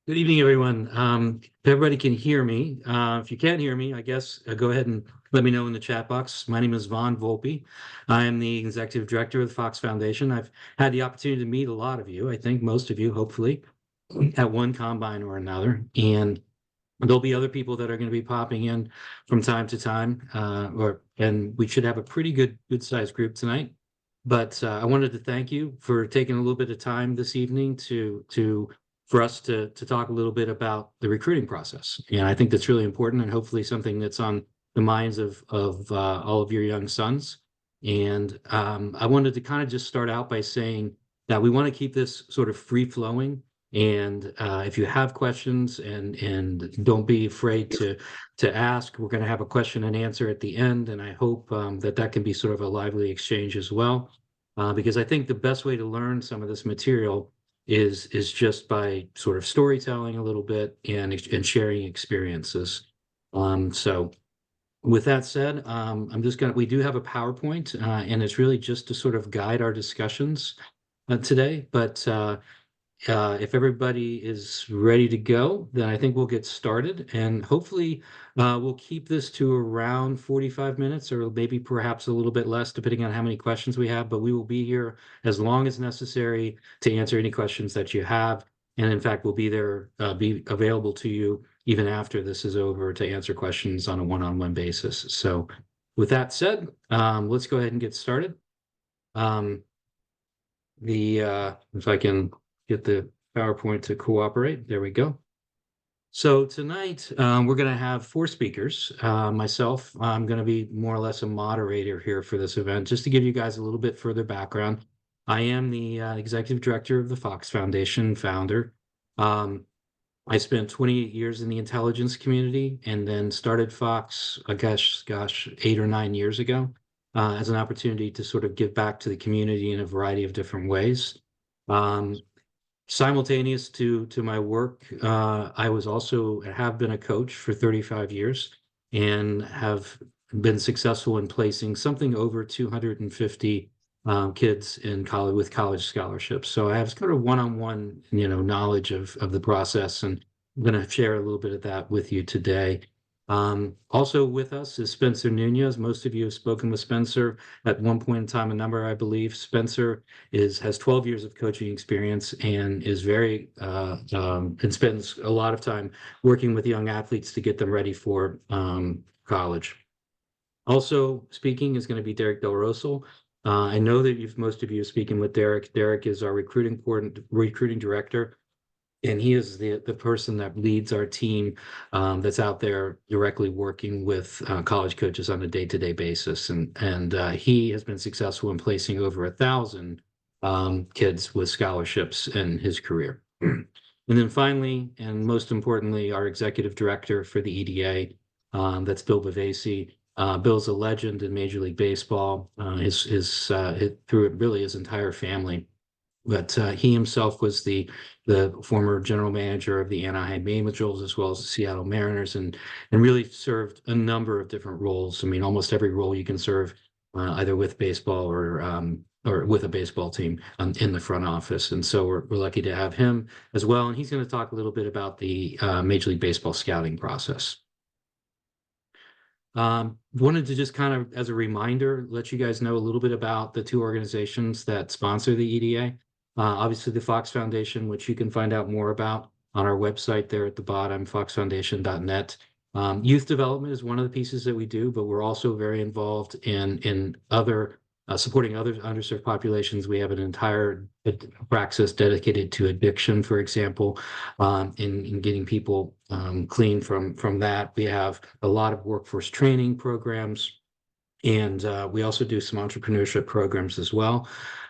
Good evening, everyone. If everybody can hear me, if you can't hear me, I guess go ahead and let me know in the chat box. My name is Vaughn Volpe. I am the executive director of the Fox Foundation. I've had the opportunity to meet a lot of you, I think most of you, hopefully, at one combine or another. And there'll be other people that are going to be popping in from time to time, and we should have a pretty good sized group tonight. But I wanted to thank you for taking a little bit of time this evening to for us to talk a little bit about the recruiting process. And I think that's really important and hopefully something that's on the minds of all of your young sons. And I wanted to kind of just start out by saying that we want to keep this sort of free flowing. And if you have questions and don't be afraid to ask, we're going to have a question and answer at the end. And I hope that can be sort of a lively exchange as well, because I think the best way to learn some of this material is just by sort of storytelling a little bit and sharing experiences. So with that said, we do have a PowerPoint, and it's really just to sort of guide our discussions today. But if everybody is ready to go, then I think we'll get started, and hopefully we'll keep this to around 45 minutes or maybe perhaps a little bit less, depending on how many questions we have. But we will be here as long as necessary to answer any questions that you have. And in fact, we'll be available to you even after this is over to answer questions on a one-on-one basis. So with that said, let's go ahead and get started. If I can get the PowerPoint to cooperate. There we go. So tonight, we're going to have four speakers. Myself, I'm going to be more or less a moderator here for this event, just to give you guys a little bit further background. I am the executive director of the Fox Foundation, founder. I spent 28 years in the intelligence community and then started Fox, gosh, 8 or 9 years ago, as an opportunity to sort of give back to the community in a variety of different ways. Simultaneous to my work, I have been a coach for 35 years and have been successful in placing something over 250 kids in college with college scholarships. So I have kind of one-on-one, knowledge of the process, and I'm going to share a little bit of that with you today. Also with us is Spencer Nunez. Most of you have spoken with Spencer at one point in time, a number, I believe. Spencer has 12 years of coaching experience and is and spends a lot of time working with young athletes to get them ready for college. Also speaking is going to be Derek Del Rosso. I know that most of you are speaking with Derek. Derek is our recruiting director, and he is the person that leads our team that's out there directly working with college coaches on a day-to-day basis. And he has been successful in placing over 1,000 kids with scholarships in his career. And then finally, and most importantly, our executive director for the EDA, that's Bill Bavasi. Bill's a legend in Major League Baseball, through really his entire family. But he himself was the former general manager of the Anaheim Angels as well as the Seattle Mariners, and really served a number of different roles. I mean, almost every role you can serve, either with baseball or with a baseball team in the front office. And so we're lucky to have him as well. And he's going to talk a little bit about the Major League Baseball scouting process. Wanted to just kind of, as a reminder, let you guys know a little bit about the two organizations that sponsor the EDA. Obviously, the Fox Foundation, which you can find out more about on our website there at the bottom, foxfoundation.net. Youth development is one of the pieces that we do, but we're also very involved in other supporting other underserved populations. We have an entire praxis dedicated to addiction, for example, in getting people clean from that. We have a lot of workforce training programs, and we also do some entrepreneurship programs as well.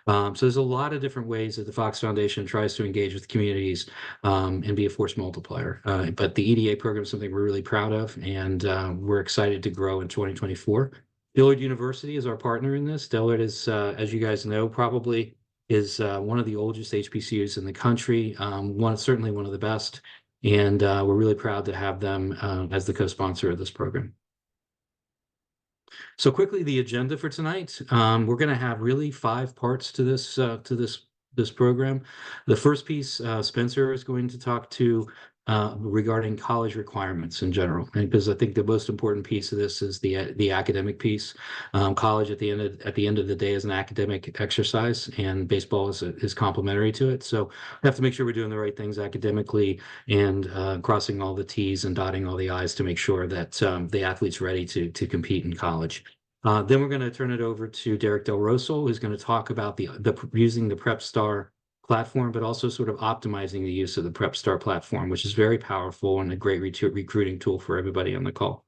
So there's a lot of different ways that the Fox Foundation tries to engage with communities and be a force multiplier. But the EDA program is something we're really proud of, and we're excited to grow in 2024. Dillard University is our partner in this. Dillard is, as you guys know, probably is one of the oldest HBCUs in the country, certainly one of the best. And we're really proud to have them as the co-sponsor of this program. So quickly, the agenda for tonight. We're going to have really 5 parts to this this program. The first piece, Spencer is going to talk to regarding college requirements in general, because I think the most important piece of this is the academic piece. College at the end of the day is an academic exercise, and baseball is complementary to it. So we have to make sure we're doing the right things academically and crossing all the T's and dotting all the I's to make sure that the athlete's ready to compete in college. Then we're going to turn it over to Derek Del Rosso, who's going to talk about the using the PrepStar platform, but also sort of optimizing the use of the PrepStar platform, which is very powerful and a great recruiting tool for everybody on the call.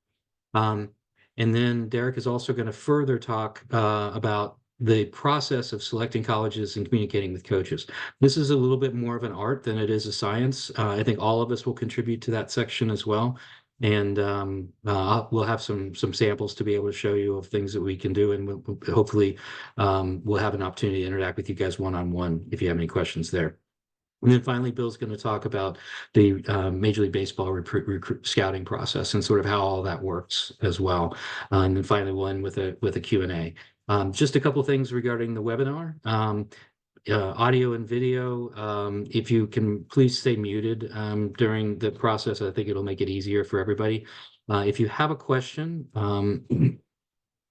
Um, and then Derek is also going to further talk about the process of selecting colleges and communicating with coaches. This is a little bit more of an art than it is a science. I think all of us will contribute to that section as well. And we'll have some samples to be able to show you of things that we can do, and hopefully we'll have an opportunity to interact with you guys one-on-one if you have any questions there. And then finally, Bill's going to talk about the Major League Baseball recruit scouting process and sort of how all that works as well. And then finally, we'll end with a Q&A. Just a couple of things regarding the webinar. Audio and video, if you can please stay muted during the process, I think it'll make it easier for everybody. If you have a question,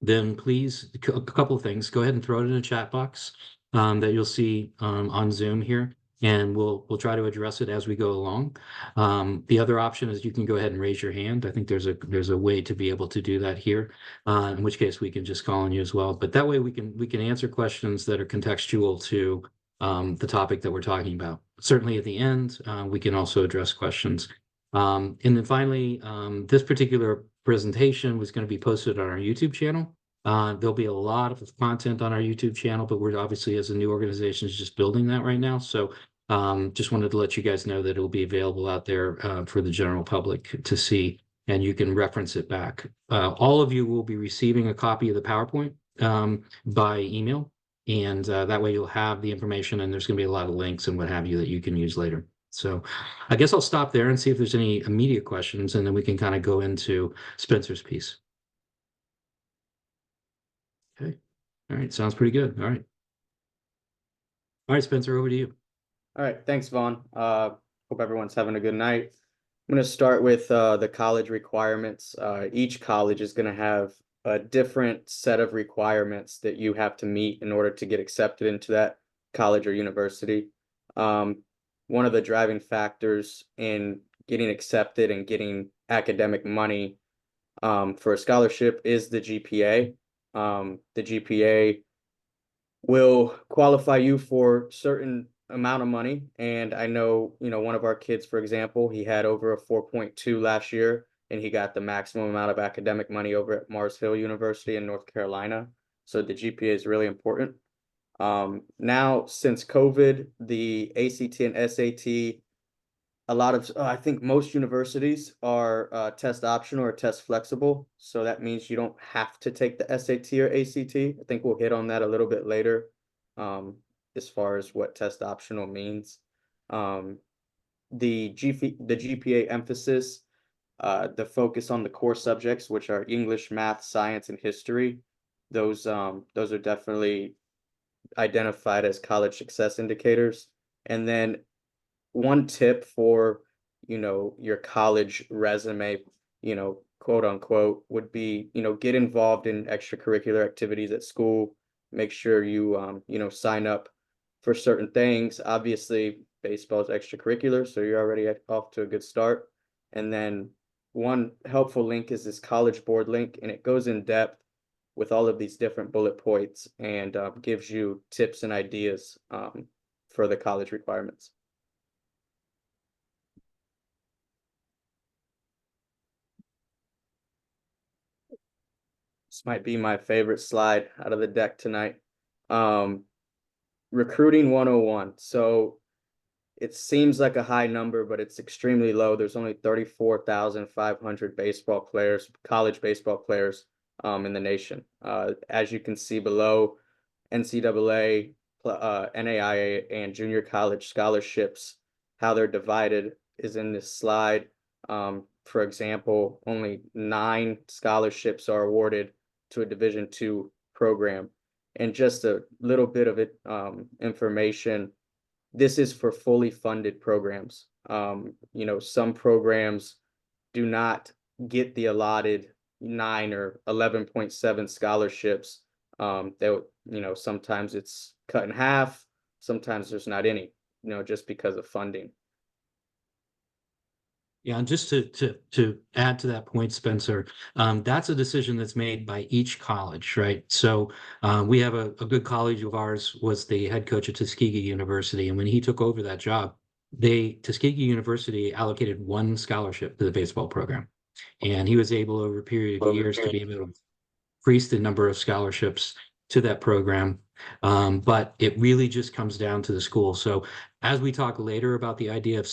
then please, a couple of things, go ahead and throw it in a chat box that you'll see on Zoom here, and we'll try to address it as we go along. The other option is you can go ahead and raise your hand. I think there's a way to be able to do that here, in which case we can just call on you as well. But that way we can answer questions that are contextual to the topic that we're talking about. Certainly at the end, we can also address questions. And then finally, this particular presentation was going to be posted on our YouTube channel. There'll be a lot of content on our YouTube channel, but we're obviously, as a new organization, is just building that right now. So just wanted to let you guys know that it'll be available out there for the general public to see, and you can reference it back. All of you will be receiving a copy of the PowerPoint by email, and that way you'll have the information, and there's going to be a lot of links and what have you that you can use later. So I guess I'll stop there and see if there's any immediate questions, and then we can kind of go into Spencer's piece. Okay. All right. Sounds pretty good. All right. All right, Spencer, over to you. All right. Thanks, Vaughn. Hope everyone's having a good night. I'm going to start with the college requirements. Each college is going to have a different set of requirements that you have to meet in order to get accepted into that college or university. One of the driving factors in getting accepted and getting academic money for a scholarship is the GPA. The GPA will qualify you for certain amount of money. And I know, one of our kids, for example, he had over a 4.2 last year, and he got the maximum amount of academic money over at Mars Hill University in North Carolina. So the GPA is really important. Now, since COVID, the ACT and SAT, a lot of, I think most universities are test optional or test flexible. So that means you don't have to take the SAT or ACT. I think we'll hit on that a little bit later as far as what test optional means. The GPA emphasis, the focus on the core subjects, which are English, math, science, and history. Those are definitely identified as college success indicators. And then one tip for, your college resume, quote unquote, would be, get involved in extracurricular activities at school. Make sure you, sign up for certain things. Obviously, baseball is extracurricular, so you're already off to a good start. And then one helpful link is this College Board link, and it goes in depth with all of these different bullet points and gives you tips and ideas for the college requirements. This might be my favorite slide out of the deck tonight. Recruiting 101. So it seems like a high number, but it's extremely low. There's only 34,500 baseball players, college baseball players in the nation. As you can see below, NCAA, NAIA, and junior college scholarships, how they're divided is in this slide. For example, only 9 scholarships are awarded to a Division II program. And just a little bit of it information this is for fully funded programs. Some programs do not get the allotted 9 or 11.7 scholarships. Sometimes it's cut in half, sometimes there's not any, just because of funding. Yeah, and just to add to that point, Spencer, that's a decision that's made by each college, right? So we have a good colleague of ours was the head coach at Tuskegee University, and when he took over that job, Tuskegee University allocated one scholarship to the baseball program, and he was able over a period of years to be able to increase the number of scholarships to that program. But it really just comes down to the school. So as we talk later about the idea of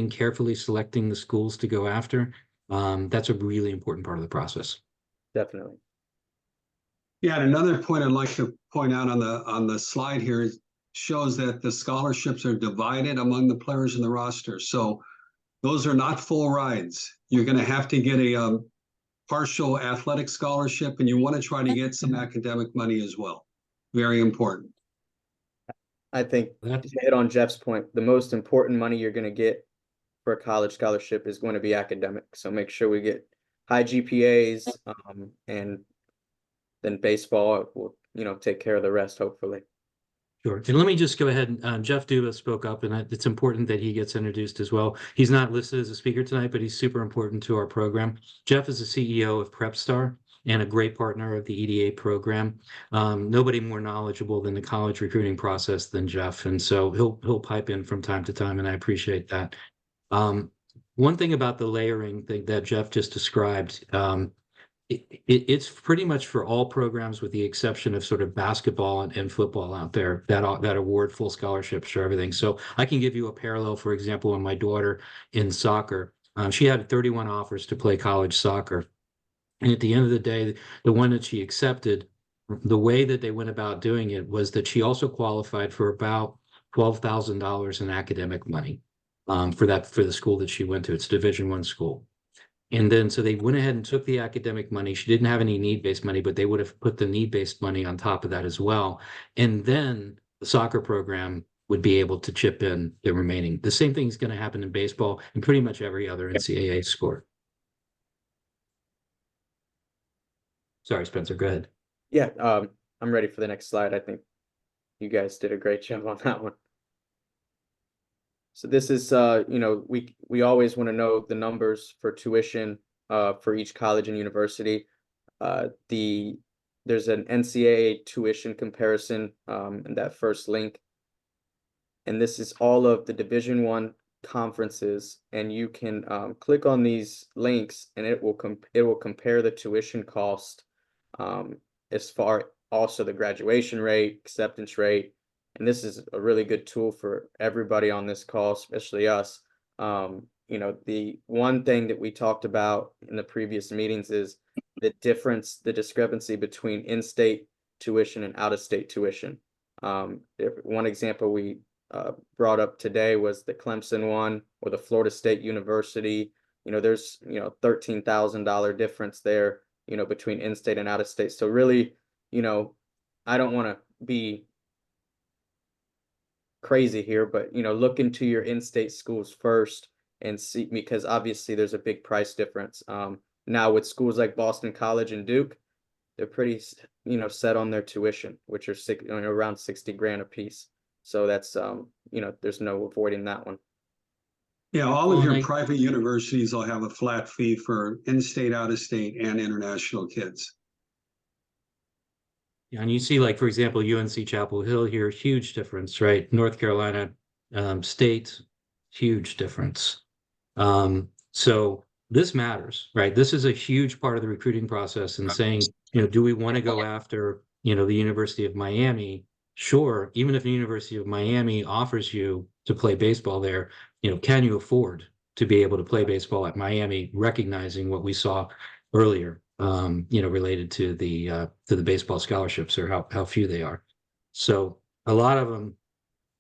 carefully selecting the schools to go after, that's a really important part of the process. Definitely. Yeah, and another point I'd like to point out on the slide here is shows that the scholarships are divided among the players in the roster. So those are not full rides. You're going to have to get a partial athletic scholarship, and you want to try to get some academic money as well. Very important. I think That, to hit on Jeff's point, the most important money you're going to get for a college scholarship is going to be academic. So make sure we get high GPAs, and then baseball will, take care of the rest, hopefully. Sure. And let me just go ahead. Jeff Duba spoke up, and it's important that he gets introduced as well. He's not listed as a speaker tonight, but he's super important to our program. Jeff is the CEO of PrepStar and a great partner of the EDA program. Nobody more knowledgeable than the college recruiting process than Jeff, and so he'll pipe in from time to time, and I appreciate that. One thing about the layering thing that Jeff just described, it's pretty much for all programs with the exception of sort of basketball and football out there that award full scholarships for everything. So I can give you a parallel, for example, on my daughter in soccer. She had 31 offers to play college soccer. And at the end of the day, the one that she accepted, the way that they went about doing it was that she also qualified for about $12,000 in academic money for the school that she went to. It's a Division I school. And then so they went ahead and took the academic money. She didn't have any need-based money, but they would have put the need-based money on top of that as well. And then the soccer program would be able to chip in the remaining. The same thing is going to happen in baseball and pretty much every other NCAA sport. Sorry, Spencer, go ahead. Yeah, I'm ready for the next slide. I think you guys did a great job on that one. So this is, we always want to know the numbers for tuition for each college and university. There's an NCAA tuition comparison in that first link. And this is all of the Division I conferences, and you can click on these links and it will compare the tuition cost as far also the graduation rate, acceptance rate. And this is a really good tool for everybody on this call, especially us. The one thing that we talked about in the previous meetings is the discrepancy between in-state tuition and out-of-state tuition. One example we brought up today was the Clemson one or the Florida State University. There's $13,000 difference there, between in-state and out-of-state. So really, I don't want to be crazy here, but look into your in-state schools first and see, because obviously there's a big price difference. Now with schools like Boston College and Duke, they're pretty set on their tuition, which are around 60 grand a piece. So that's there's no avoiding that one. Yeah, all of your private universities will have a flat fee for in-state, out-of-state, and international kids. Yeah, and you see, like, for example, UNC Chapel Hill here, huge difference, right? North Carolina State, huge difference. So this matters, right? This is a huge part of the recruiting process and saying, do we want to go after, the University of Miami? Sure, even if the University of Miami offers you to play baseball there, can you afford to be able to play baseball at Miami, recognizing what we saw earlier, related to the baseball scholarships or how few they are. So a lot of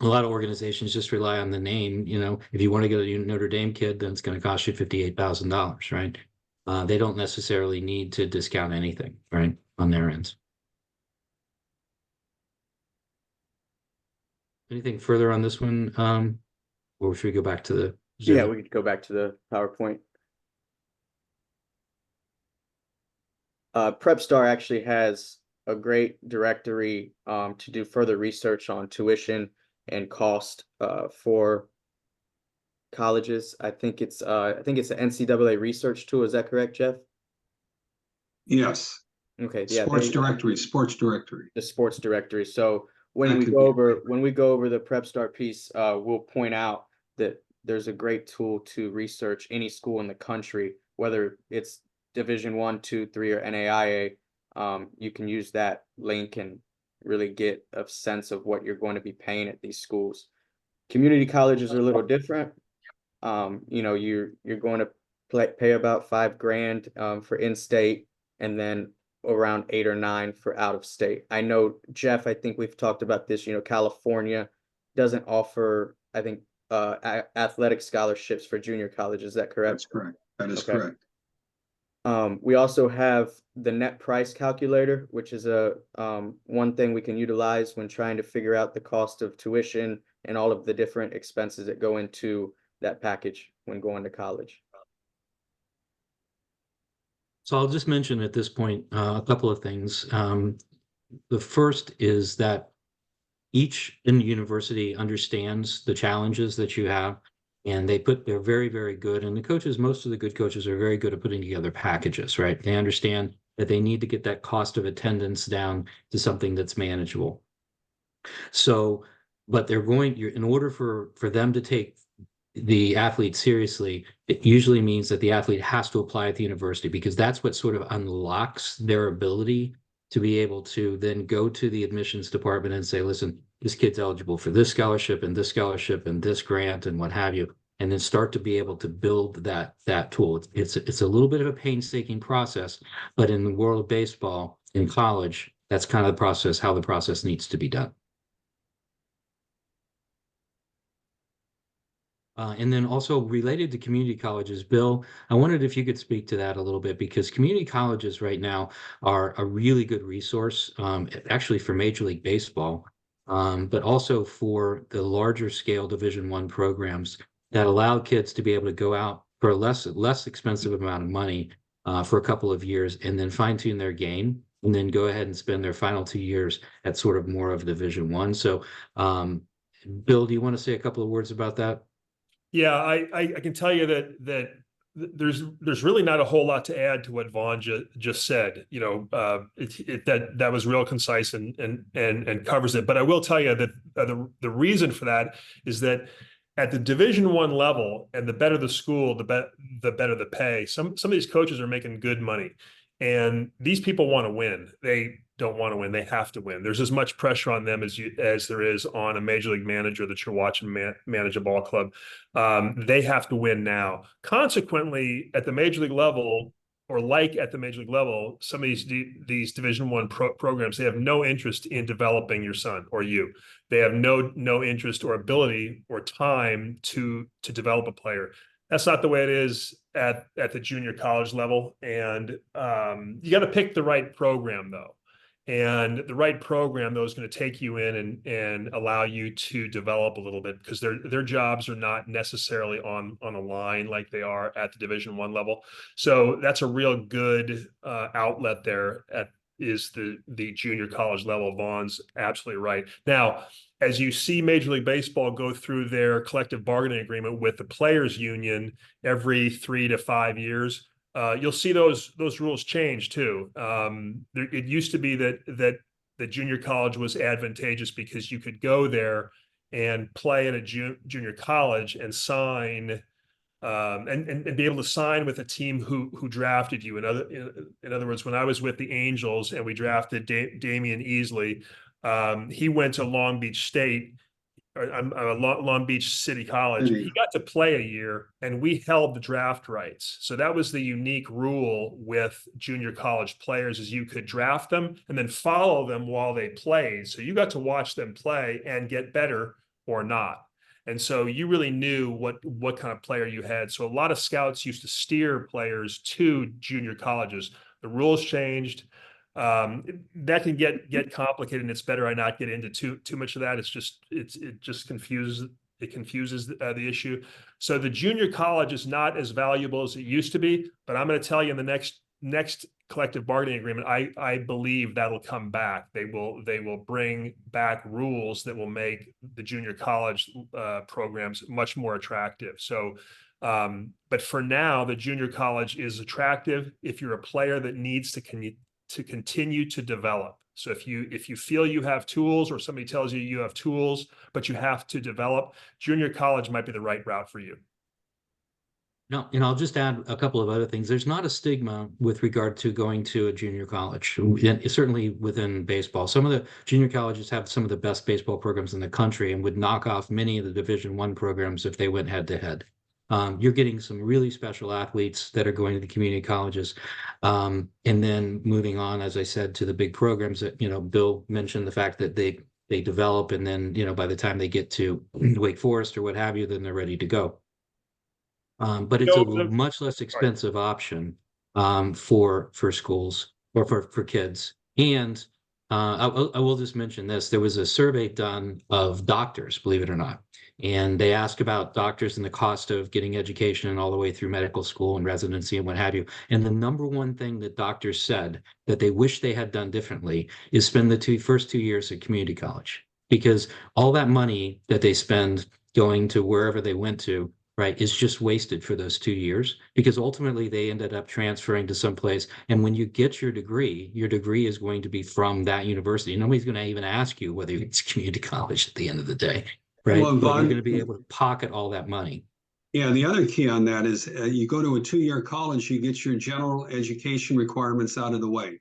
organizations just rely on the name. If you want to get a Notre Dame kid, then it's going to cost you $58,000, right? They don't necessarily need to discount anything, right, on their ends. anything further on this one? Or should we go back to the Yeah, Zoom? we could go back to the PowerPoint. PrepStar actually has a great directory to do further research on tuition and cost for colleges. I think it's an NCAA research tool. Is that correct, Jeff? Yes, Okay, yeah, sports they, directory, sports directory. the sports directory. So That when we could go be- over the PrepStar piece, we'll point out that there's a great tool to research any school in the country, whether it's Division 1, 2, 3, or NAIA. You can use that link and really get a sense of what you're going to be paying at these schools. Community colleges are a little different. You know, you're going to pay about $5,000 for in-state, and then around 8 or 9 for out of state. I know, Jeff, I think we've talked about this, you know, California doesn't offer, I think, athletic scholarships for junior college. Is that correct? That's correct. That is Okay. correct. We also have the net price calculator, which is a one thing we can utilize when trying to figure out the cost of tuition and all of the different expenses that go into that package when going to college. So I'll just mention at this point a couple of things. The first is that each in the university understands the challenges that you have, and they're very, very good. And the coaches, most of the good coaches are very good at putting together packages, right? They understand that they need to get that cost of attendance down to something that's manageable. So, but in order for them to take the athlete seriously, it usually means that the athlete has to apply at the university, because that's what sort of unlocks their ability to be able to then go to the admissions department and say, listen, this kid's eligible for this scholarship and this scholarship and this grant and what have you, and then start to be able to build that tool. It's a little bit of a painstaking process, but in the world of baseball, in college, that's kind of the process, how the process needs to be done. And then also related to community colleges, Bill, I wondered if you could speak to that a little bit, because community colleges right now are a really good resource, actually for Major League Baseball, but also for the larger scale Division I programs that allow kids to be able to go out for a less expensive amount of money for a couple of years, and then fine tune their game, and then go ahead and spend their final 2 years at sort of more of Division I. So, Bill, do you want to say a couple of words about that? Yeah, I can tell you that there's really not a whole lot to add to what Vaughn just said. You know, that was real concise and covers it. But I will tell you that the reason for that is that at the Division I level, and the better the school, the better the pay. Some of these coaches are making good money, and these people want to win. They don't want to win. They have to win. There's as much pressure on them as there is on a major league manager that you're watching manage a ball club. They have to win now. Consequently, at the major league level, or like at the major league level, some of these Division I programs, they have no interest in developing your son or you. They have no interest or ability or time to develop a player. That's not the way it is at the junior college level. And you got to pick the right program, though. And the right program, though, is going to take you in and allow you to develop a little bit, because their jobs are not necessarily on a line like they are at the Division I level. So that's a real good outlet there is the junior college level. Vaughn's absolutely right. Now, as you see Major League Baseball go through their collective bargaining agreement with the players union every 3 to 5 years, you'll see those rules change too. It used to be that the junior college was advantageous because you could go there and play at a junior college and sign and be able to sign with a team who drafted you. In other words, when I was with the Angels and we drafted Damian Easley, he went to Long Beach State, Long Beach City College. He got to play a year, and we held the draft rights. So that was the unique rule with junior college players, is you could draft them and then follow them while they played. So you got to watch them play and get better or not. And so you really knew what kind of player you had. So a lot of scouts used to steer players to junior colleges. The rules changed. That can get complicated, and it's better I not get into too much of that. It just confuses the issue. So the junior college is not as valuable as it used to be, but I'm going to tell you in the next collective bargaining agreement, I believe that'll come back. They will bring back rules that will make the junior college programs much more attractive. So, but for now, the junior college is attractive if you're a player that needs to continue to develop. So if you feel you have tools, or somebody tells you you have tools, but you have to develop, junior college might be the right route for you. No, and I'll just add a couple of other things. There's not a stigma with regard to going to a junior college, and certainly within baseball. Some of the junior colleges have some of the best baseball programs in the country and would knock off many of the Division I programs if they went head to head. You're getting some really special athletes that are going to the community colleges. And then moving on, as I said, to the big programs that, Bill mentioned the fact that they develop, and then, by the time they get to Wake Forest or what have you, then they're ready to go. But it's a much less expensive option for schools or for kids. And I will just mention this. There was a survey done of doctors, believe it or not. And they asked about doctors and the cost of getting education all the way through medical school and residency and what have you. And the number one thing that doctors said that they wish they had done differently is spend the first 2 years at community college. Because all that money that they spend going to wherever they went to, right, is just wasted for those 2 years, because ultimately they ended up transferring to someplace. And when you get your degree is going to be from that university. Nobody's going to even ask you whether it's community college at the end of the day, right? Well, but you're going to be able to pocket all that money. Yeah, the other key on that is you go to a 2-year college, you get your general education requirements out of the way.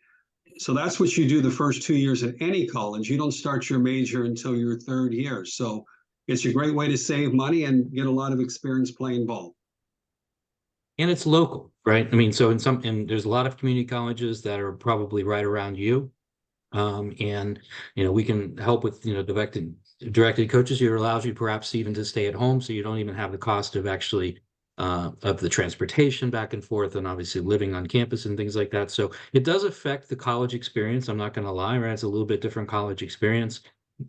So that's what you do the first 2 years in any college. You don't start your major until your 3rd year. So it's a great way to save money and get a lot of experience playing ball. And it's local, right? I mean, so and there's a lot of community colleges that are probably right around you. And, we can help with, directed coaches. It allows you perhaps even to stay at home, so you don't even have the cost of actually of the transportation back and forth, and obviously living on campus and things like that. So it does affect the college experience. I'm not going to lie, right? It's a little bit different college experience.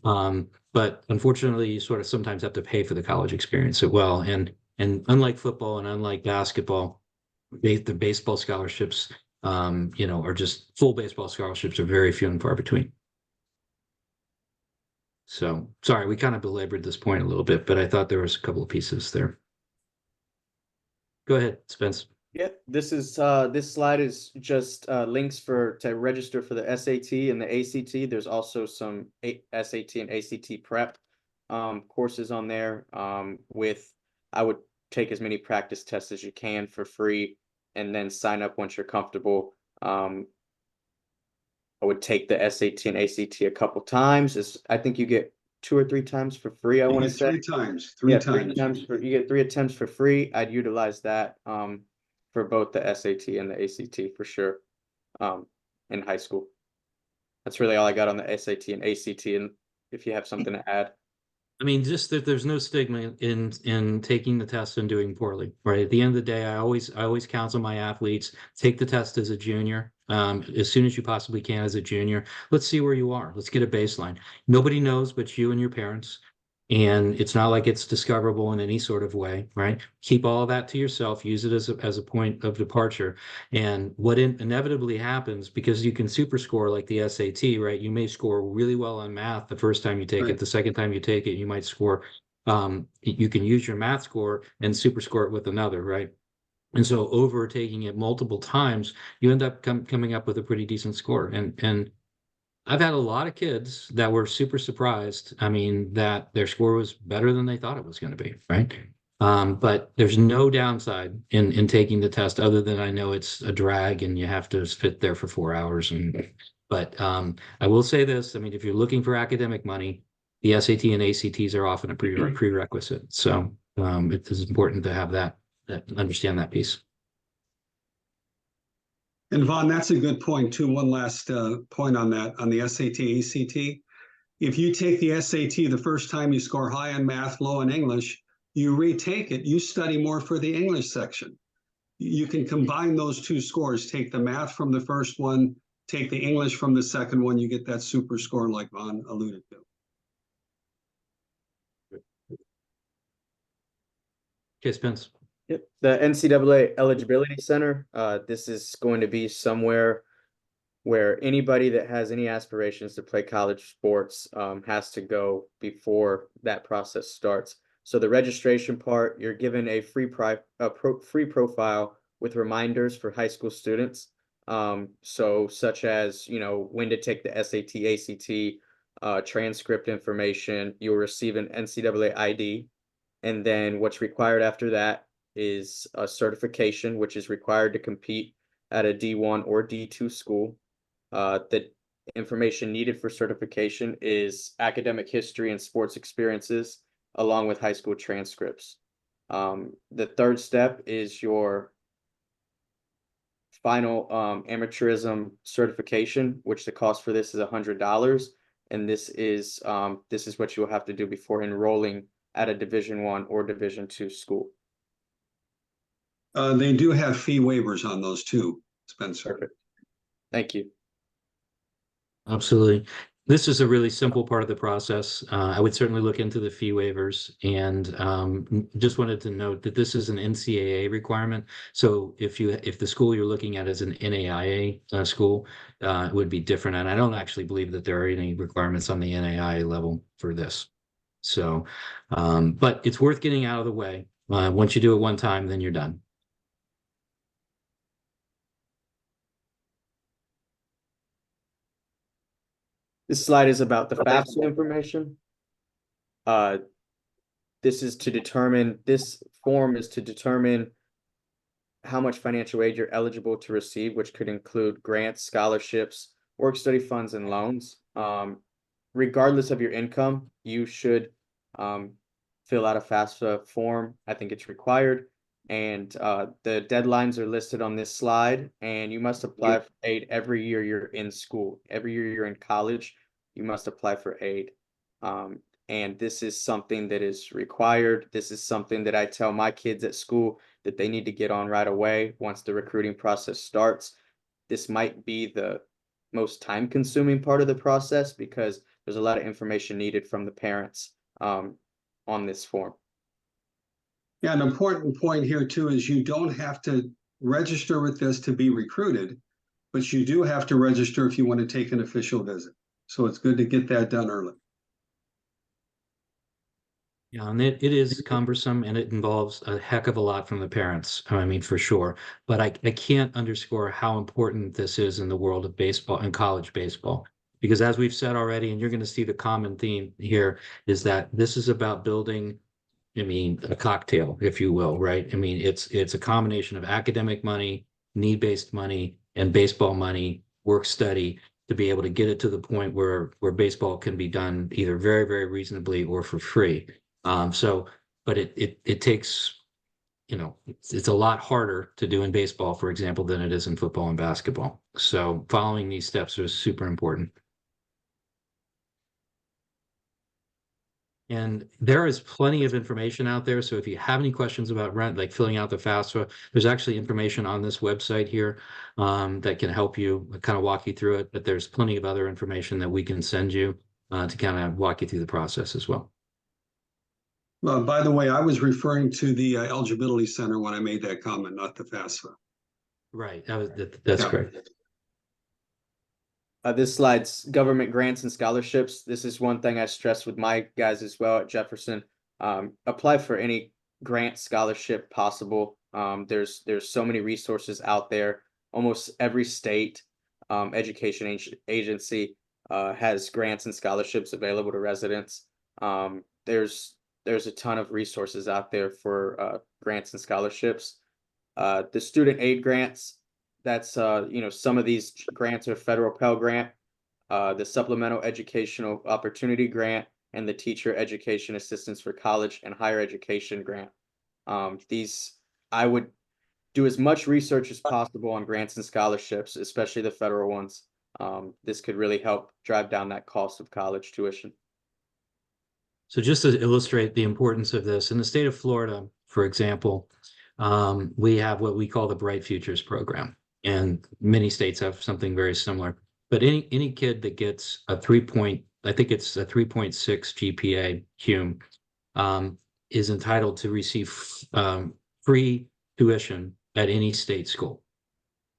But unfortunately, you sort of sometimes have to pay for the college experience as well. And unlike football and unlike basketball, the baseball scholarships, or just full baseball scholarships are very few and far between. So sorry, we kind of belabored this point a little bit, but I thought there was a couple of pieces there. Go ahead, Spence. Yeah, this slide is just links to register for the SAT and the ACT. There's also some SAT and ACT prep courses on there. I would take as many practice tests as you can for free, and then sign up once you're comfortable. I would take the SAT and ACT a couple times. I think you get 2 or 3 times for free. I want to say 3 times. Three times. You get 3 attempts for free. I'd utilize that for both the SAT and the ACT for sure in high school. That's really all I got on the SAT and ACT. And if you have something to add. I mean, just that there's no stigma in taking the test and doing poorly, right? At the end of the day, I always counsel my athletes, take the test as a junior, as soon as you possibly can as a junior. Let's see where you are. Let's get a baseline. Nobody knows but you and your parents. And it's not like it's discoverable in any sort of way, right? Keep all of that to yourself. Use it as a point of departure. And what inevitably happens, because you can super score like the SAT, right? You may score really well on math the first time you take it. The second time you take it, you might score. You can use your math score and super score it with another, right? And so over taking it multiple times, you end up coming up with a pretty decent score. And I've had a lot of kids that were super surprised. I mean, that their score was better than they thought it was going to be, right? But there's no downside in taking the test, other than I know it's a drag and you have to sit there for 4 hours. But I will say this: I mean, if you're looking for academic money, the SAT and ACTs are often a prerequisite. So it is important to have that understand that piece. And Vaughn, that's a good point too. One last point on that, on the SAT, ACT. If you take the SAT the first time, you score high on math, low in English, you retake it, you study more for the English section. You can combine those 2 scores, take the math from the first one take the English from the second one, you get that super score like Vaughn alluded to. Okay, Spence. Yep, the NCAA Eligibility Center, this is going to be somewhere where anybody that has any aspirations to play college sports has to go before that process starts. So the registration part, you're given a free profile with reminders for high school students. So such as, you know, when to take the SAT, ACT, transcript information, you'll receive an NCAA ID. And then what's required after that is a certification, which is required to compete at a D1 or D2 school. The information needed for certification is academic history and sports experiences, along with high school transcripts. The third step is your final amateurism certification, which the cost for this is $100. And this is what you'll have to do before enrolling at a Division I or Division II school. They do have fee waivers on those too, Spencer. Perfect. Thank you. Absolutely. This is a really simple part of the process. I would certainly look into the fee waivers, and just wanted to note that this is an NCAA requirement. So if the school you're looking at is an NAIA school, it would be different. And I don't actually believe that there are any requirements on the NAIA level for this. So, but it's worth getting out of the way. Once you do it one time, then you're done. This slide is about the FAFSA information. This form is to determine how much financial aid you're eligible to receive, which could include grants, scholarships, work study funds, and loans. Regardless of your income, you should fill out a FAFSA form. I think it's required. And the deadlines are listed on this slide, and you must apply for aid every year you're in school. Every year you're in college, you must apply for aid. And this is something that is required. This is something that I tell my kids at school that they need to get on right away once the recruiting process starts. This might be the most time-consuming part of the process because there's a lot of information needed from the parents on this form. Yeah, an important point here too is you don't have to register with this to be recruited, but you do have to register if you want to take an official visit. So it's good to get that done early. Yeah, and it is cumbersome, and it involves a heck of a lot from the parents. I mean, for sure. But I can't underscore how important this is in the world of baseball and college baseball. Because as we've said already, and you're going to see the common theme here, is that this is about building, I mean, a cocktail, if you will, right? I mean, it's a combination of academic money, need-based money, and baseball money, work study, to be able to get it to the point where baseball can be done either very, very reasonably or for free. But it takes, you know, it's a lot harder to do in baseball, for example, than it is in football and basketball. So following these steps is super important. And there is plenty of information out there. So if you have any questions about rent, like filling out the FAFSA, there's actually information on this website here that can help you kind of walk you through it. But there's plenty of other information that we can send you to kind of walk you through the process as well. By the way, I was referring to the eligibility center when I made that comment, not the FAFSA. Right. That's correct. This slide's government grants and scholarships. This is one thing I stress with my guys as well at Jefferson. Apply for any grant scholarship possible. There's so many resources out there. Almost every state education agency has grants and scholarships available to residents. There's a ton of resources out there for grants and scholarships. The student aid grants, that's some of these grants are federal Pell Grant, the Supplemental Educational Opportunity Grant, and the Teacher Education Assistance for College and Higher Education Grant. I would do as much research as possible on grants and scholarships, especially the federal ones. This could really help drive down that cost of college tuition. So just to illustrate the importance of this, in the state of Florida, for example, we have what we call the Bright Futures program. and many states have something very similar. But any kid that gets a 3 point, I think it's a 3.6 GPA Hume, is entitled to receive free tuition at any state school.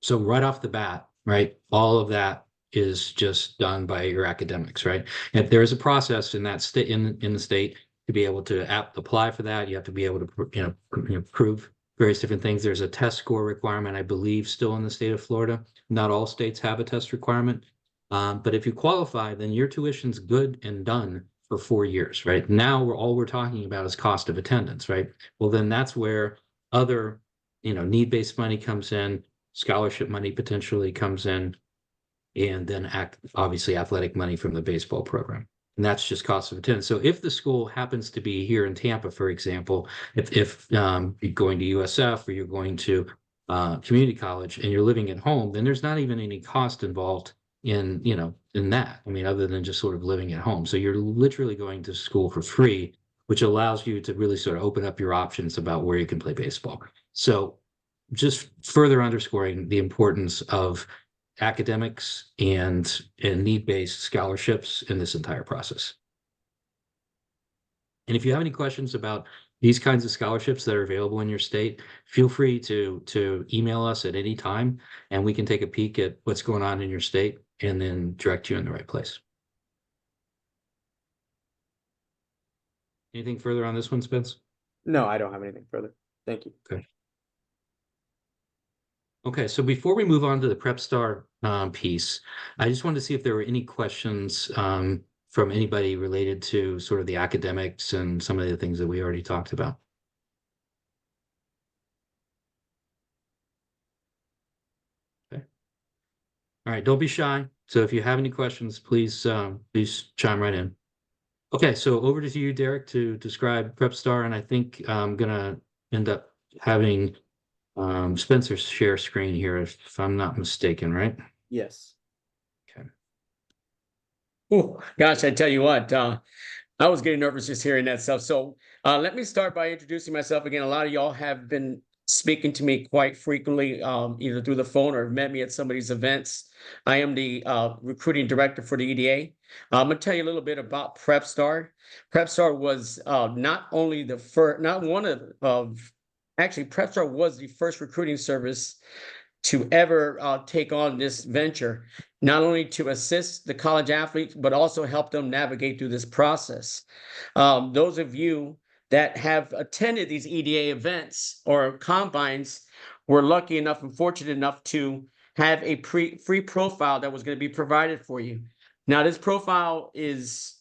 So right off the bat, right, all of that is just done by your academics, right? If there is a process in that state in the state to be able to apply for that, you have to be able to prove various different things. There's a test score requirement, I believe, still in the state of Florida. Not all states have a test requirement, but if you qualify, then your tuition's good and done for 4 years, right? Now all we're talking about is cost of attendance, right? Well, then that's where other need-based money comes in, scholarship money potentially comes in, and then obviously athletic money from the baseball program. And that's just cost of attendance. So if the school happens to be here in Tampa, for example, if you're going to USF or you're going to community college and you're living at home, then there's not even any cost involved in that. I mean, other than just sort of living at home. So you're literally going to school for free, which allows you to really sort of open up your options about where you can play baseball. So just further underscoring the importance of academics and need-based scholarships in this entire process. And if you have any questions about these kinds of scholarships that are available in your state, feel free to email us at any time, and we can take a peek at what's going on in your state and then direct you in the right place. Anything further on this one, Spence? No, I don't have anything further. Thank you. Okay. Okay, so before we move on to the PrepStar piece, I just wanted to see if there were any questions from anybody related to sort of the academics and some of the things that we already talked about. Okay. All right, don't be shy. So if you have any questions, please chime right in. Okay, so over to you, Derek, to describe PrepStar, and I think I'm gonna end up having Spencer share screen here, if I'm not mistaken, right? Yes. Okay. Oh, gosh, I tell you what, I was getting nervous just hearing that stuff. So let me start by introducing myself again. A lot of y'all have been speaking to me quite frequently, either through the phone or met me at some of these events. I am the recruiting director for the EDA. I'm going to tell you a little bit about PrepStar. PrepStar was not only the first, not one of actually, PrepStar was the first recruiting service to ever take on this venture, not only to assist the college athletes, but also help them navigate through this process. Those of you that have attended these EDA events or combines were lucky enough and fortunate enough to have a free profile that was going to be provided for you. Now, this profile is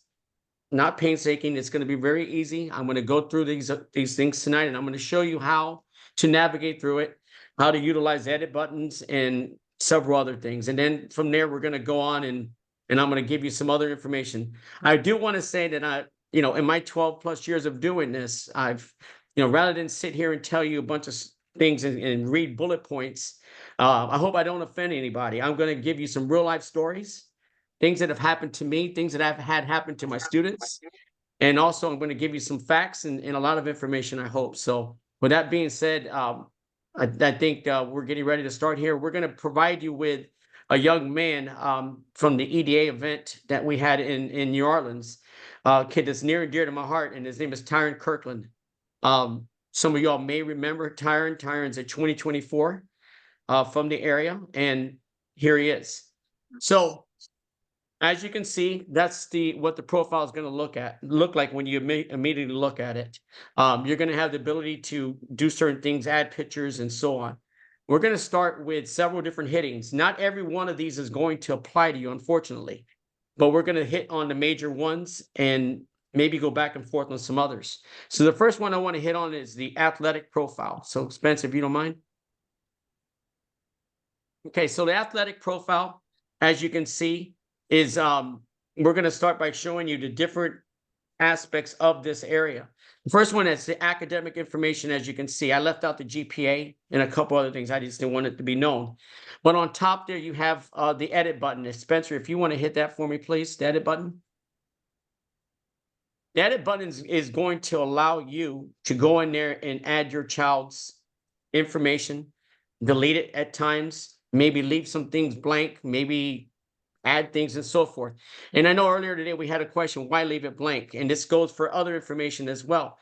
not painstaking. It's going to be very easy. I'm going to go through these things tonight, and I'm going to show you how to navigate through it, how to utilize edit buttons and several other things. And then from there, we're going to go on and I'm going to give you some other information. I do want to say that in my 12 plus years of doing this, I've, rather than sit here and tell you a bunch of things and read bullet points, I hope I don't offend anybody. I'm going to give you some real life stories, things that have happened to me, things that I've had happen to my students. And also I'm going to give you some facts and a lot of information, I hope. So with that being said, I think we're getting ready to start here. We're going to provide you with a young man from the EDA event that we had in New Orleans, a kid that's near and dear to my heart, and his name is Tyron Kirkland. Some of y'all may remember Tyron. Tyron's a 2024 from the area, and here he is. So as you can see, that's what the profile is going to look like when you immediately look at it. You're going to have the ability to do certain things, add pictures, and so on. We're going to start with several different hittings. Not every one of these is going to apply to you, unfortunately, but we're going to hit on the major ones and maybe go back and forth on some others. So the first one I want to hit on is the athletic profile. So Spencer, if you don't mind. Okay, so the athletic profile, as you can see, is we're going to start by showing you the different aspects of this area. The first one is the academic information. As you can see, I left out the GPA and a couple other things. I just didn't want it to be known. But on top there, you have the edit button. Spencer, if you want to hit that for me, please, the edit button. The edit button is going to allow you to go in there and add your child's information, delete it at times, maybe leave some things blank, maybe add things and so forth. And I know earlier today we had a question, why leave it blank? And this goes for other information as well.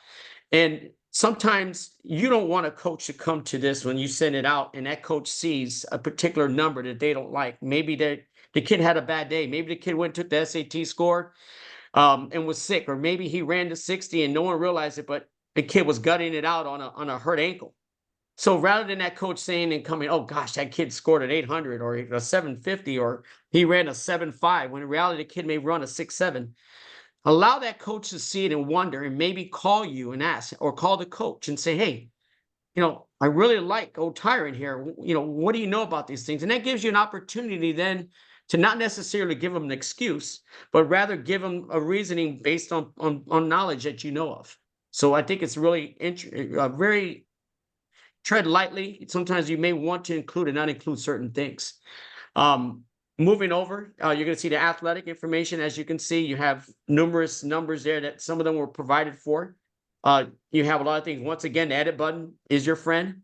And sometimes you don't want a coach to come to this when you send it out and that coach sees a particular number that they don't like. Maybe the kid had a bad day. Maybe the kid went and took the SAT score and was sick, or maybe he ran to 60 and no one realized it, but the kid was gutting it out on a hurt ankle. So rather than that coach saying and coming, oh gosh, that kid scored an 800 or a 750, or he ran a 7.5, when in reality the kid may run a 6.7. Allow that coach to see it and wonder, and maybe call you and ask, or call the coach and say, hey, I really like old Tyron here. What do you know about these things? And that gives you an opportunity then to not necessarily give them an excuse, but rather give them a reasoning based on knowledge that you know of. So I think it's really very tread lightly. Sometimes you may want to include and not include certain things. Moving over, you're going to see the athletic information. As you can see, you have numerous numbers there that some of them were provided for. You have a lot of things. Once again, the edit button is your friend.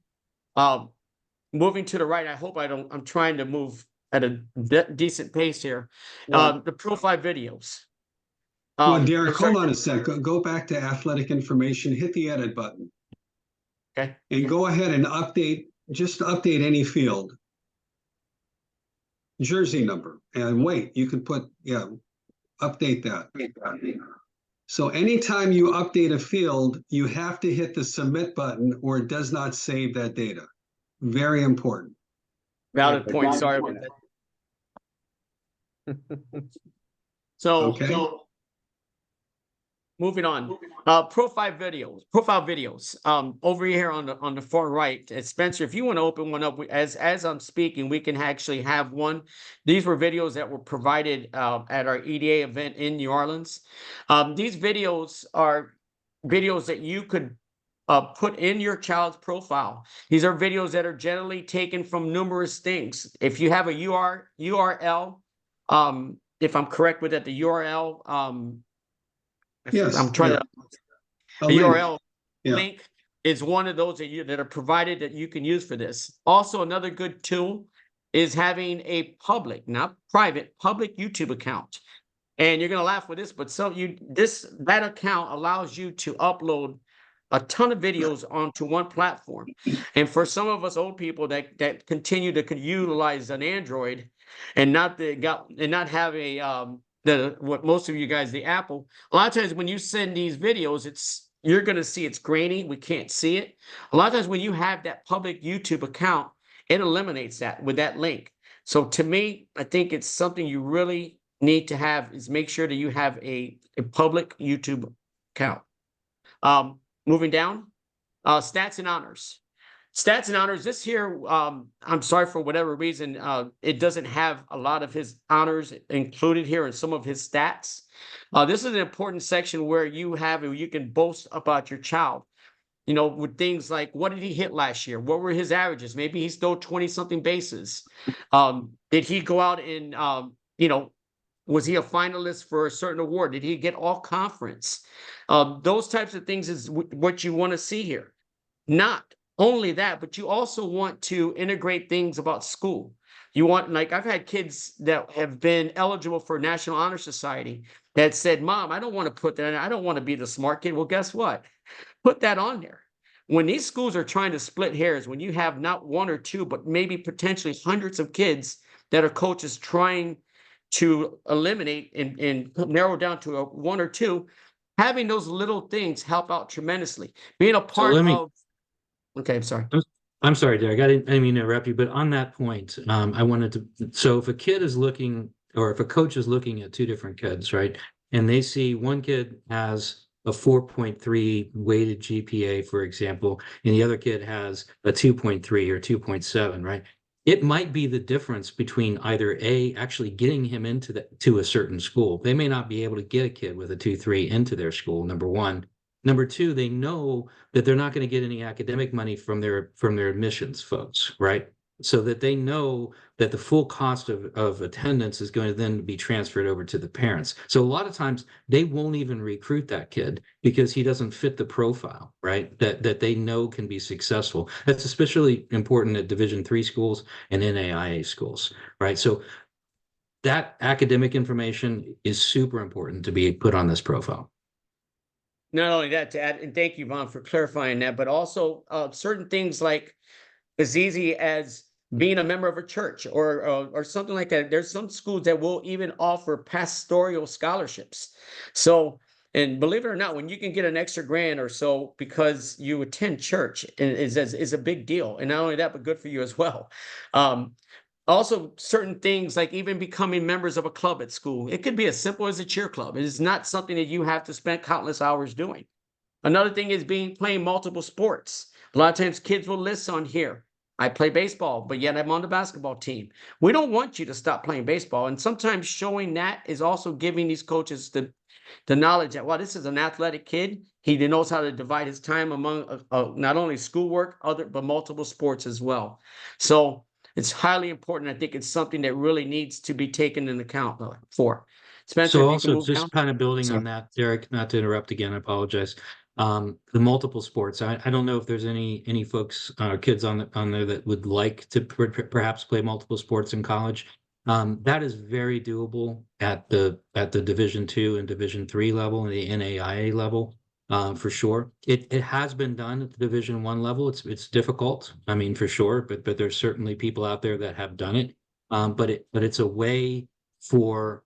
Moving to the right, I'm trying to move at a decent pace here. The profile videos. Well, Derek, hold on a sec. Go back to athletic information, hit the edit button. Okay. And go ahead and just update any field. Jersey number. And wait, you can put, update that. So anytime you update a field, you have to hit the submit button or it does not save that data. Very important. Valid point. Sorry about that. So, moving on. Profile videos. Over here on the far right, Spencer, if you want to open one up, as I'm speaking, we can actually have one. These were videos that were provided at our EDA event in New Orleans. These videos are videos that you could put in your child's profile. These are videos that are generally taken from numerous things. If you have a URL, if I'm correct with that, the URL, yes, I'm trying to. A The link. URL Yeah. link is one of those that are provided that you can use for this. Also, another good tool is having a public, not private, public YouTube account. And you're gonna laugh with this, but that account allows you to upload a ton of videos onto one platform. And for some of us old people that continue to utilize an Android and not have a what most of you guys, the Apple, a lot of times when you send these videos, you're going to see it's grainy. We can't see it. A lot of times when you have that public YouTube account, it eliminates that with that link. So to me, I think it's something you really need to have, is make sure that you have a public YouTube account. Moving down, stats and honors. Stats and honors, this here, I'm sorry, for whatever reason, it doesn't have a lot of his honors included here in some of his stats. This is an important section where you can boast about your child, with things like, what did he hit last year? What were his averages? Maybe he stole 20-something bases. Did he go out and, was he a finalist for a certain award? Did he get all conference? Those types of things is what you want to see here. Not only that, but you also want to integrate things about school. You want, like, I've had kids that have been eligible for National Honor Society that said, Mom, I don't want to put that in. I don't want to be the smart kid. Well, guess what? Put that on there. When these schools are trying to split hairs, when you have not one or two, but maybe potentially hundreds of kids that are coaches trying to eliminate and narrow down to one or two, having those little things help out tremendously. Being a part of. Okay, I'm sorry. I'm sorry, Derek. I didn't mean to interrupt you, but on that point, I wanted to. So if a kid is looking, or if a coach is looking at two different kids, right, and they see one kid has a 4.3 weighted GPA, for example, and the other kid has a 2.3 or 2.7, right? It might be the difference between either actually getting him to a certain school. They may not be able to get a kid with a 2.3 into their school, number one. Number two, they know that they're not going to get any academic money from their admissions folks, right? so that they know that the full cost of attendance is going to then be transferred over to the parents. So a lot of times they won't even recruit that kid because he doesn't fit the profile, right? That they know can be successful. That's especially important at Division III schools and NAIA schools, right? So that academic information is super important to be put on this profile. Not only that, to add, and thank you, Vaughn, for clarifying that, but also certain things like as easy as being a member of a church or something like that. There's some schools that will even offer pastoral scholarships. So, and believe it or not, when you can get an extra grand or so because you attend church is a big deal. And not only that, but good for you as well. Also, certain things like even becoming members of a club at school, it could be as simple as a cheer club. It is not something that you have to spend countless hours doing. Another thing is playing multiple sports. A lot of times kids will list on here, I play baseball, but yet I'm on the basketball team. We don't want you to stop playing baseball. And sometimes showing that is also giving these coaches the knowledge that, well, this is an athletic kid. He knows how to divide his time among not only schoolwork, but multiple sports as well. So it's highly important. I think it's something that really needs to be taken into account for. Spencer, So if you can also move down. just kind of building Sorry. on that, Derek, not to interrupt again, I apologize. The multiple sports. I don't know if there's any folks kids on there that would like to perhaps play multiple sports in college. That is very doable at the Division II and Division III level and the NAIA level, for sure. It has been done at the Division I level. It's difficult, I mean, for sure, but there's certainly people out there that have done it. But it's a way for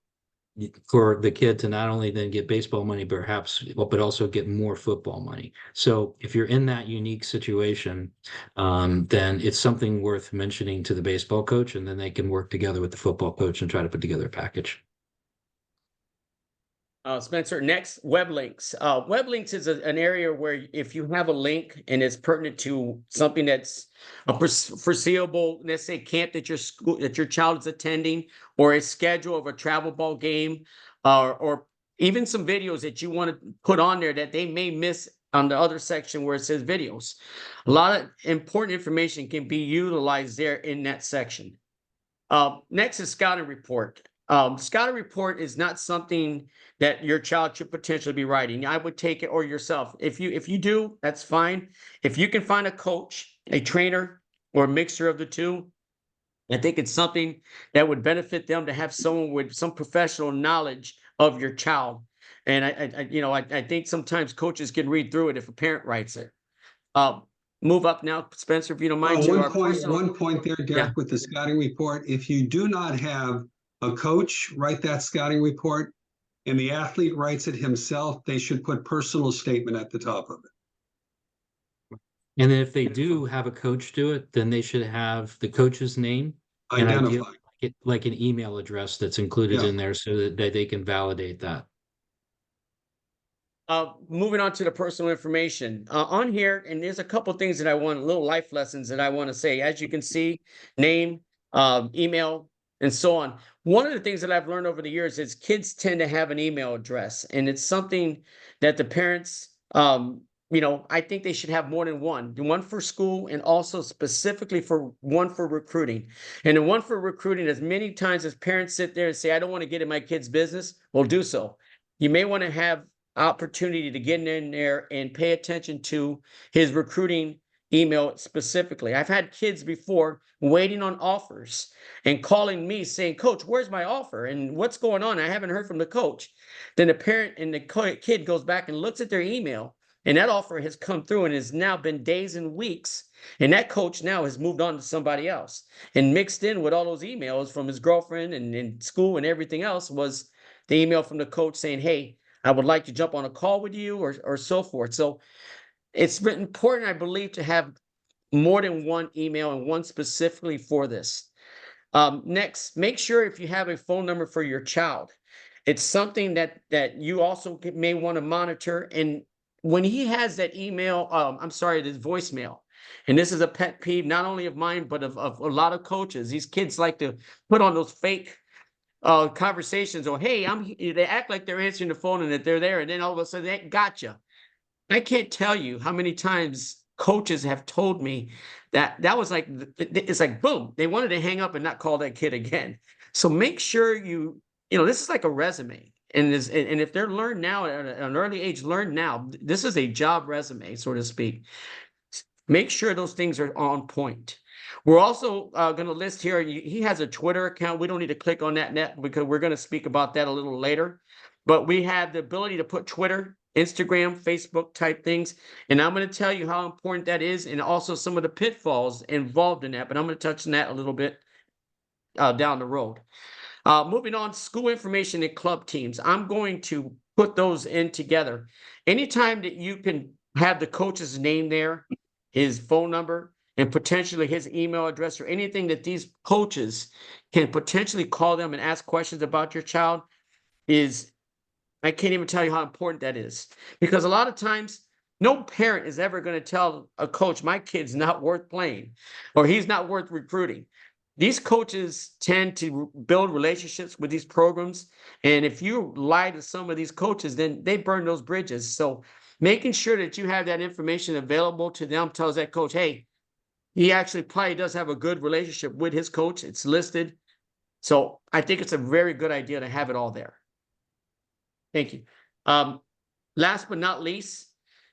the kid to not only then get baseball money, perhaps, but also get more football money. So if you're in that unique situation, then it's something worth mentioning to the baseball coach, and then they can work together with the football coach and try to put together a package. Spencer, next, web links. Web links is an area where if you have a link and it's pertinent to something that's a foreseeable, let's say, camp that your child is attending, or a schedule of a travel ball game, or even some videos that you want to put on there that they may miss on the other section where it says videos. A lot of important information can be utilized there in that section. Next is scouting report. Scouting report is not something that your child should potentially be writing. I would take it, or yourself. If you do, that's fine. If you can find a coach, a trainer, or a mixture of the two, I think it's something that would benefit them to have someone with some professional knowledge of your child. And I think sometimes coaches can read through it if a parent writes it. Move up now, Spencer, if you don't mind. To our personal. One point there, Derek, Yeah. with the scouting report. If you do not have a coach write that scouting report and the athlete writes it himself, they should put personal statement at the top of it. And then if they do have a coach do it, then they should have the coach's name and ideally Identify. like an email address that's included Yeah. in there so that they can validate that. Moving on to the personal information on here, and there's a couple things that I want, little life lessons that I want to say. As you can see, name, email, and so on. One of the things that I've learned over the years is kids tend to have an email address, and it's something that the parents, I think they should have more than one for school and also specifically for one for recruiting. And the one for recruiting, as many times as parents sit there and say, I don't want to get in my kid's business, well, do so. You may want to have opportunity to get in there and pay attention to his recruiting email specifically. I've had kids before waiting on offers and calling me saying, Coach, where's my offer? And what's going on? I haven't heard from the coach. Then the parent and the kid goes back and looks at their email, and that offer has come through and has now been days and weeks. And that coach now has moved on to somebody else. And mixed in with all those emails from his girlfriend and in school and everything else was the email from the coach saying, hey, I would like to jump on a call with you or so forth. So it's important, I believe, to have more than one email and one specifically for this. Next, make sure if you have a phone number for your child, it's something that you also may want to monitor. And when he has that email, this voicemail, and this is a pet peeve, not only of mine, but of a lot of coaches. These kids like to put on those fake conversations, or hey, they act like they're answering the phone and that they're there, and then all of a sudden they gotcha. I can't tell you how many times coaches have told me that that was like, it's like, boom, they wanted to hang up and not call that kid again. So make sure this is like a resume. And if they're learned now at an early age, learn now, this is a job resume, so to speak. Make sure those things are on point. We're also going to list here, he has a Twitter account. We don't need to click on that net because we're going to speak about that a little later. But we have the ability to put Twitter, Instagram, Facebook type things. And I'm going to tell you how important that is and also some of the pitfalls involved in that. But I'm going to touch on that a little bit down the road. Moving on, school information and club teams. I'm going to put those in together. Anytime that you can have the coach's name there, his phone number, and potentially his email address or anything that these coaches can potentially call them and ask questions about your child I can't even tell you how important that is. Because a lot of times, no parent is ever going to tell a coach, my kid's not worth playing or he's not worth recruiting. These coaches tend to build relationships with these programs. And if you lie to some of these coaches, then they burn those bridges. So making sure that you have that information available to them tells that coach, hey, he actually probably does have a good relationship with his coach. It's listed. So I think it's a very good idea to have it all there. Thank you. Last but not least,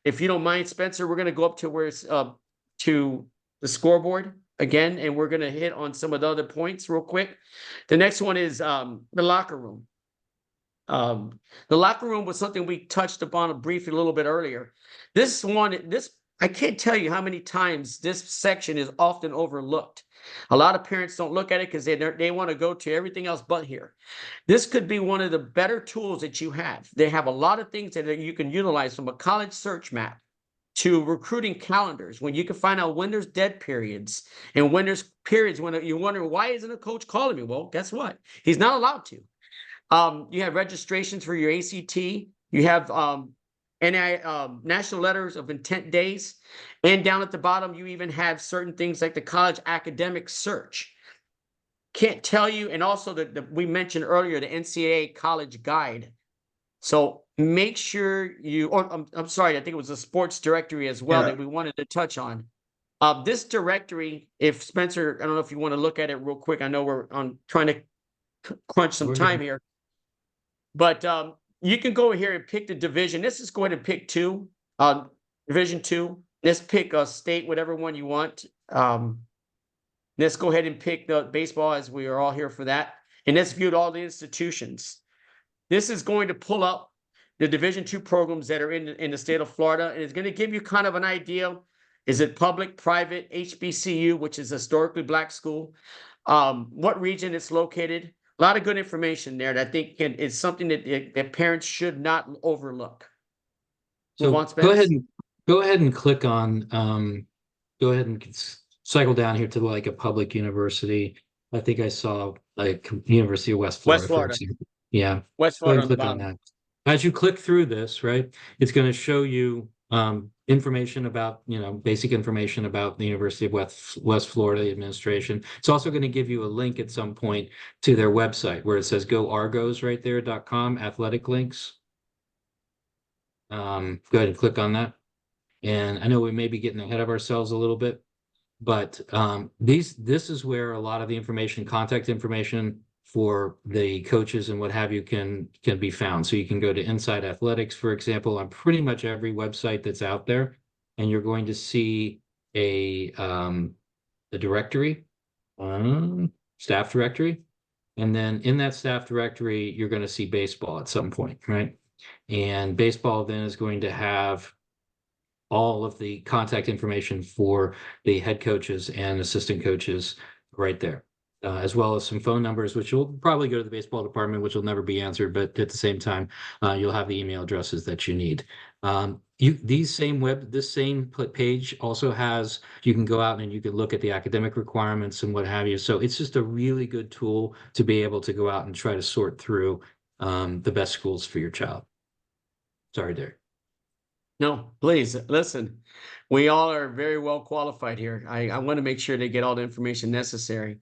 if you don't mind, Spencer, we're going to go up to where it's to the scoreboard again, and we're going to hit on some of the other points real quick. The next one is the locker room. The locker room was something we touched upon briefly a little bit earlier. I can't tell you how many times this section is often overlooked. A lot of parents don't look at it because they want to go to everything else but here. This could be one of the better tools that you have. They have a lot of things that you can utilize, from a college search map to recruiting calendars, when you can find out when there's dead periods and when there's periods when you're wondering, why isn't a coach calling me? Well, guess what? He's not allowed to. You have registrations for your ACT. You have national letters of intent days. And down at the bottom, you even have certain things like the college academic search. Can't tell you. And also we mentioned earlier, the NCAA college guide. So make sure I'm sorry, I think it was a sports directory as well that we wanted to touch on. This directory, if Spencer, I don't know if you want to look at it real quick. I know we're trying to crunch some time here. But you can go here and pick the division. Let's just go ahead and pick two, Division 2. Let's pick a state, whatever one you want. Let's go ahead and pick the baseball, as we are all here for that. And let's view all the institutions. This is going to pull up the Division 2 programs that are in the state of Florida. And it's going to give you kind of an idea. Is it public, private, HBCU, which is a historically Black school? What region it's located? A lot of good information there that I think is something that parents should not overlook. So go ahead and click on, go ahead and cycle down here to like a public university. I think I saw like University of West Florida. West Florida. Yeah. West Florida. Click on that. As you click through this, right, it's going to show you information about, basic information about the University of West Florida administration. It's also going to give you a link at some point to their website where it says go Argos right there, .com, athletic links. Go ahead and click on that. And I know we may be getting ahead of ourselves a little bit, but this is where a lot of the information, contact information for the coaches and what have you can be found. So you can go to Inside Athletics, for example, on pretty much every website that's out there, and you're going to see a directory, staff directory. And then in that staff directory, you're going to see baseball at some point, right? And baseball then is going to have all of the contact information for the head coaches and assistant coaches right there. As well as some phone numbers, which will probably go to the baseball department, which will never be answered, but at the same time, you'll have the email addresses that you need. This same page also has, you can go out and you can look at the academic requirements and what have you. So it's just a really good tool to be able to go out and try to sort through the best schools for your child. Sorry, Derek. No, please listen. We all are very well qualified here. I want to make sure they get all the information necessary.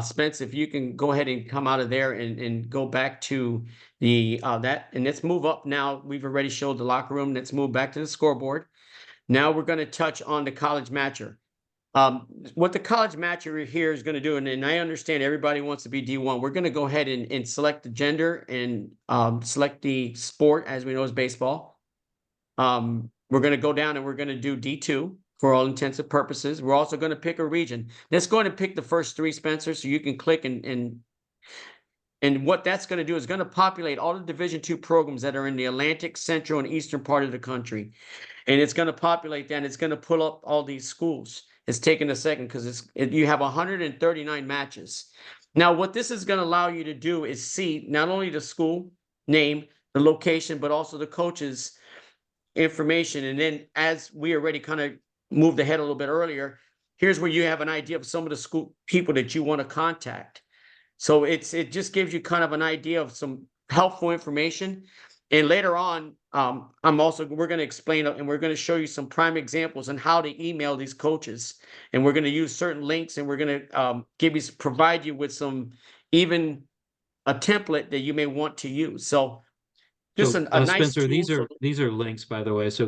Spence, if you can go ahead and come out of there and go back to the and let's move up now. We've already showed the locker room. Let's move back to the scoreboard. Now we're going to touch on the college matcher. What the college matcher here is going to do, and I understand everybody wants to be D1. We're going to go ahead and select the gender and select the sport, as we know is baseball. We're going to go down and we're going to do D2 for all intents and purposes. We're also going to pick a region. Let's go ahead and pick the first three, Spencer, so you can click and what that's going to do is going to populate all the Division II programs that are in the Atlantic, Central, and Eastern part of the country. And it's going to populate that, and it's going to pull up all these schools. It's taking a second because you have 139 matches. Now, what this is going to allow you to do is see not only the school name, the location, but also the coach's information. And then as we already kind of moved ahead a little bit earlier, here's where you have an idea of some of the school people that you want to contact. So it just gives you kind of an idea of some helpful information. And later on, we're going to explain and we're going to show you some prime examples on how to email these coaches. And we're going to use certain links, and we're going to provide you with even a template that you may want to use. So just a nice Spencer, tool. these are links, by the way. So